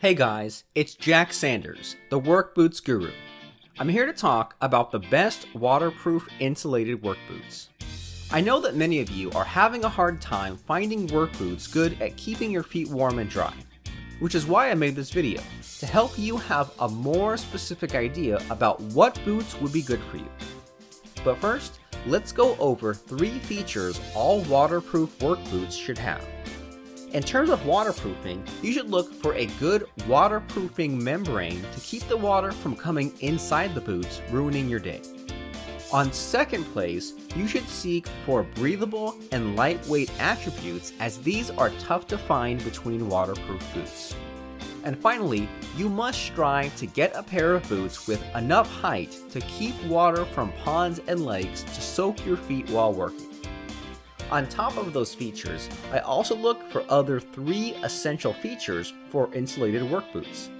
Hey guys, it's Jack Sanders, the Work Boots Guru. I'm here to talk about the best waterproof insulated work boots. I know that many of you are having a hard time finding work boots good at keeping your feet warm and dry, which is why I made this video, to help you have a more specific idea about what boots would be good for you. But first, let's go over 3 features all waterproof work boots should have. In terms of waterproofing, you should look for a good waterproofing membrane to keep the water from coming inside the boots, ruining your day. On second place, you should seek for breathable and lightweight attributes, as these are tough to find between waterproof boots. And finally, you must strive to get a pair of boots with enough height to keep water from ponds and lakes to soak your feet while working. On top of those features, I also look for other 3 essential features for insulated work boots.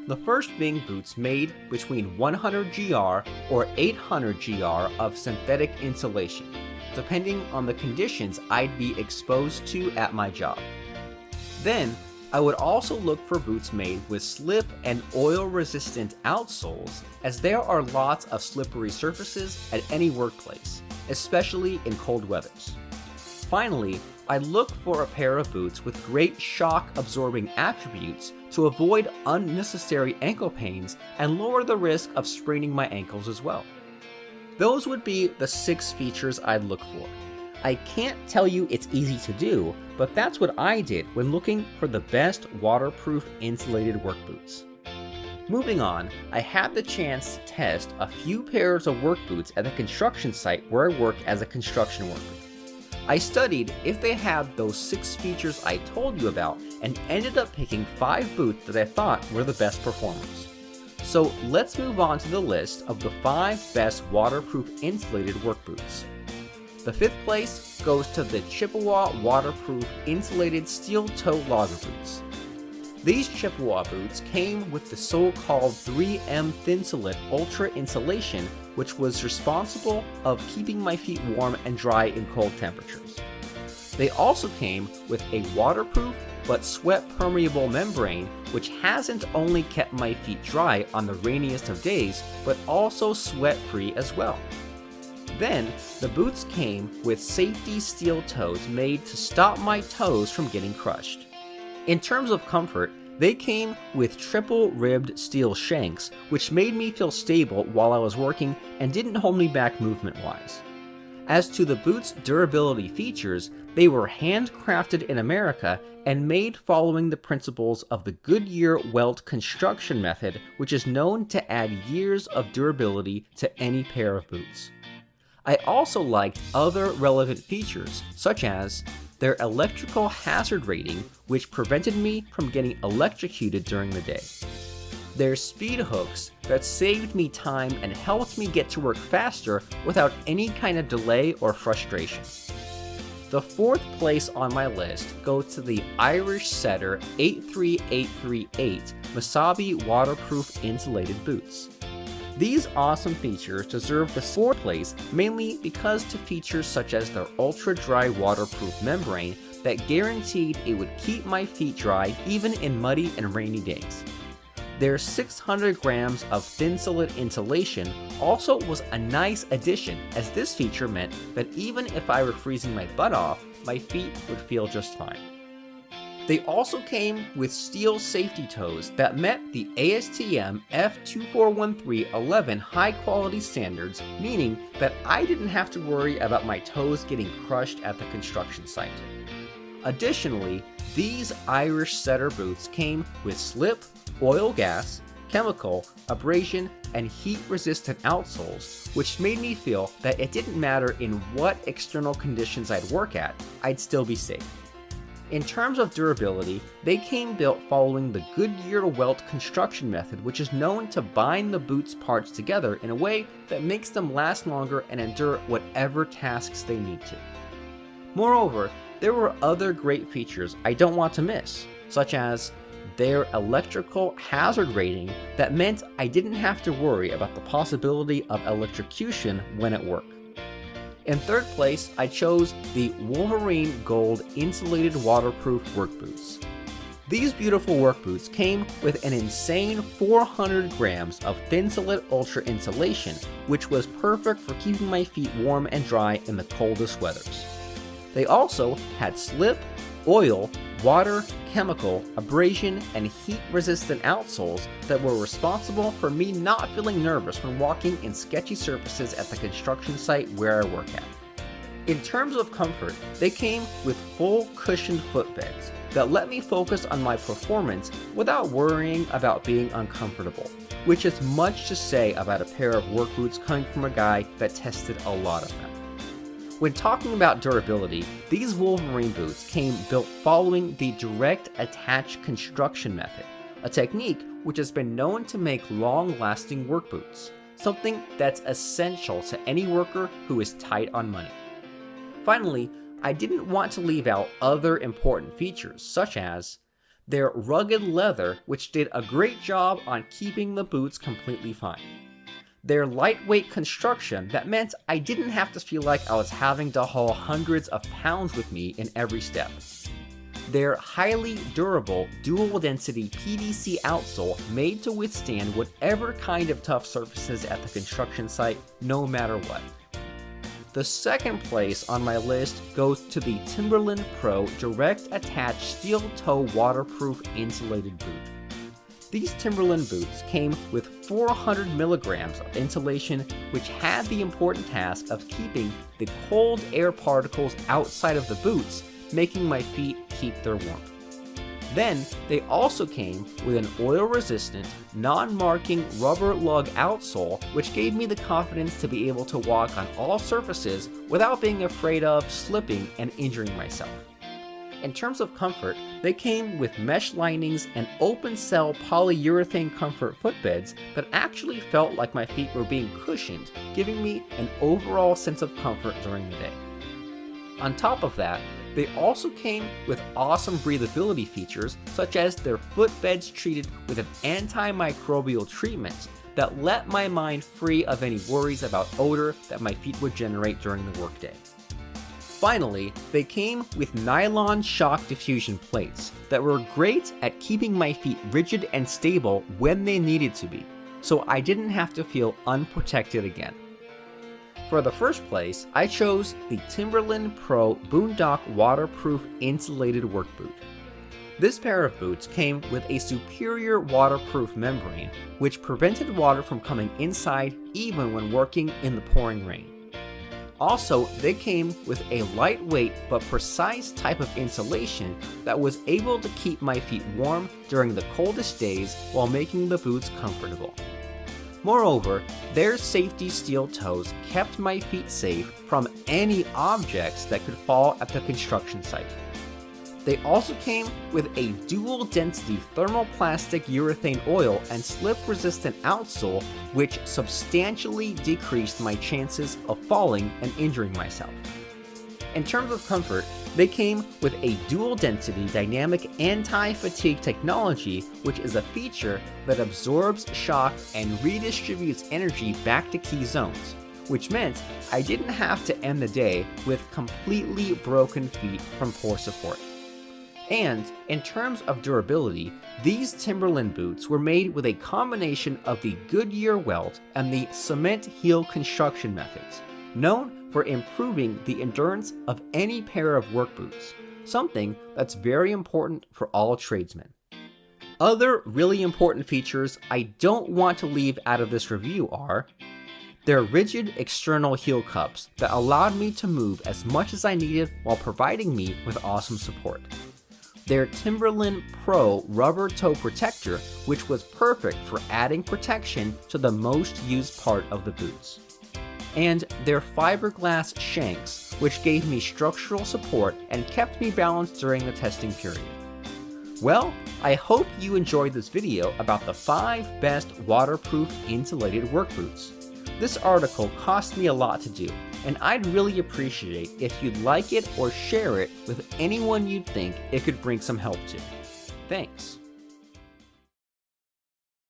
The first being boots made between 100 gr or 800 gr of synthetic insulation, depending on the conditions I'd be exposed to at my job. Then, I would also look for boots made with slip and oil-resistant outsoles, as there are lots of slippery surfaces at any workplace, especially in cold weathers. Finally, I look for a pair of boots with great shock-absorbing attributes to avoid unnecessary ankle pains and lower the risk of spraining my ankles as well. Those would be the 6 features I'd look for. I can't tell you it's easy to do, but that's what I did when looking for the best waterproof insulated work boots. Moving on, I had the chance to test a few pairs of work boots at the construction site where I work as a construction worker. I studied if they had those 6 features I told you about and ended up picking 5 boots that I thought were the best performers. So let's move on to the list of the 5 best waterproof insulated work boots. The 5th place goes to the Chippewa waterproof insulated steel toe logger boots. These Chippewa boots came with the so-called 3M Thinsulate Ultra Insulation, which was responsible of keeping my feet warm and dry in cold temperatures. They also came with a waterproof but sweat-permeable membrane, which hasn't only kept my feet dry on the rainiest of days, but also sweat-free as well. Then, the boots came with safety steel toes made to stop my toes from getting crushed. In terms of comfort, they came with triple-ribbed steel shanks, which made me feel stable while I was working and didn't hold me back movement-wise. As to the boots' durability features, they were handcrafted in America and made following the principles of the Goodyear welt construction method, which is known to add years of durability to any pair of boots. I also liked other relevant features, such as their electrical hazard rating, which prevented me from getting electrocuted during the day. Their speed hooks that saved me time and helped me get to work faster without any kind of delay or frustration. The 4th place on my list goes to the Irish Setter 83838 MESABI waterproof insulated boots. These awesome features deserve the 4th place mainly because to features such as their ultra-dry waterproof membrane that guaranteed it would keep my feet dry even in muddy and rainy days. Their 600 grams of Thinsulate insulation also was a nice addition, as this feature meant that even if I were freezing my butt off, my feet would feel just fine. They also came with steel safety toes that met the ASTM F241311 high-quality standards, meaning that I didn't have to worry about my toes getting crushed at the construction site. Additionally, these Irish Setter boots came with slip, oil gas, chemical, abrasion, and heat-resistant outsoles, which made me feel that it didn't matter in what external conditions I'd work at, I'd still be safe. In terms of durability, they came built following the Goodyear welt construction method, which is known to bind the boot's parts together in a way that makes them last longer and endure whatever tasks they need to. Moreover, there were other great features I don't want to miss, such as their electrical hazard rating that meant I didn't have to worry about the possibility of electrocution when at work. In 3rd place, I chose the Wolverine Gold Insulated Waterproof Work Boots. These beautiful work boots came with an insane 400 grams of Thinsulate Ultra insulation, which was perfect for keeping my feet warm and dry in the coldest weathers. They also had slip, oil, water, chemical, abrasion, and heat-resistant outsoles that were responsible for me not feeling nervous when walking in sketchy surfaces at the construction site where I work at. In terms of comfort, they came with full cushioned footbeds that let me focus on my performance without worrying about being uncomfortable, which is much to say about a pair of work boots coming from a guy that tested a lot of them. When talking about durability, these Wolverine boots came built following the direct attach construction method, a technique which has been known to make long-lasting work boots, something that's essential to any worker who is tight on money. Finally, I didn't want to leave out other important features, such as their rugged leather, which did a great job on keeping the boots completely fine. Their lightweight construction that meant I didn't have to feel like I was having to haul hundreds of pounds with me in every step. Their highly durable dual-density PVC outsole made to withstand whatever kind of tough surfaces at the construction site, no matter what. The second place on my list goes to the Timberland Pro Direct Attach Steel Toe Waterproof Insulated Boot. These Timberland boots came with 400 milligrams of insulation, which had the important task of keeping the cold air particles outside of the boots, making my feet keep their warmth. Then, they also came with an oil-resistant, non-marking rubber lug outsole, which gave me the confidence to be able to walk on all surfaces without being afraid of slipping and injuring myself. In terms of comfort, they came with mesh linings and open-cell polyurethane comfort footbeds that actually felt like my feet were being cushioned, giving me an overall sense of comfort during the day. On top of that, they also came with awesome breathability features, such as their footbeds treated with an antimicrobial treatment that let my mind free of any worries about odor that my feet would generate during the workday. Finally, they came with nylon shock diffusion plates that were great at keeping my feet rigid and stable when they needed to be, so I didn't have to feel unprotected again. For the first place, I chose the Timberland Pro BOONDOCK Waterproof Insulated Work Boot. This pair of boots came with a superior waterproof membrane, which prevented water from coming inside even when working in the pouring rain. Also, they came with a lightweight but precise type of insulation that was able to keep my feet warm during the coldest days while making the boots comfortable. Moreover, their safety steel toes kept my feet safe from any objects that could fall at the construction site. They also came with a dual-density thermoplastic urethane oil and slip-resistant outsole, which substantially decreased my chances of falling and injuring myself. In terms of comfort, they came with a dual-density dynamic anti-fatigue technology, which is a feature that absorbs shock and redistributes energy back to key zones, which meant I didn't have to end the day with completely broken feet from poor support. And in terms of durability, these Timberland boots were made with a combination of the Goodyear welt and the cement heel construction methods, known for improving the endurance of any pair of work boots, something that's very important for all tradesmen. Other really important features I don't want to leave out of this review are their rigid external heel cups that allowed me to move as much as I needed while providing me with awesome support. Their Timberland Pro rubber toe protector, which was perfect for adding protection to the most used part of the boots. And their fiberglass shanks, which gave me structural support and kept me balanced during the testing period. Well, I hope you enjoyed this video about the 5 best waterproof insulated work boots. This article cost me a lot to do, and I'd really appreciate if you'd like it or share it with anyone you'd think it could bring some help to. Thanks.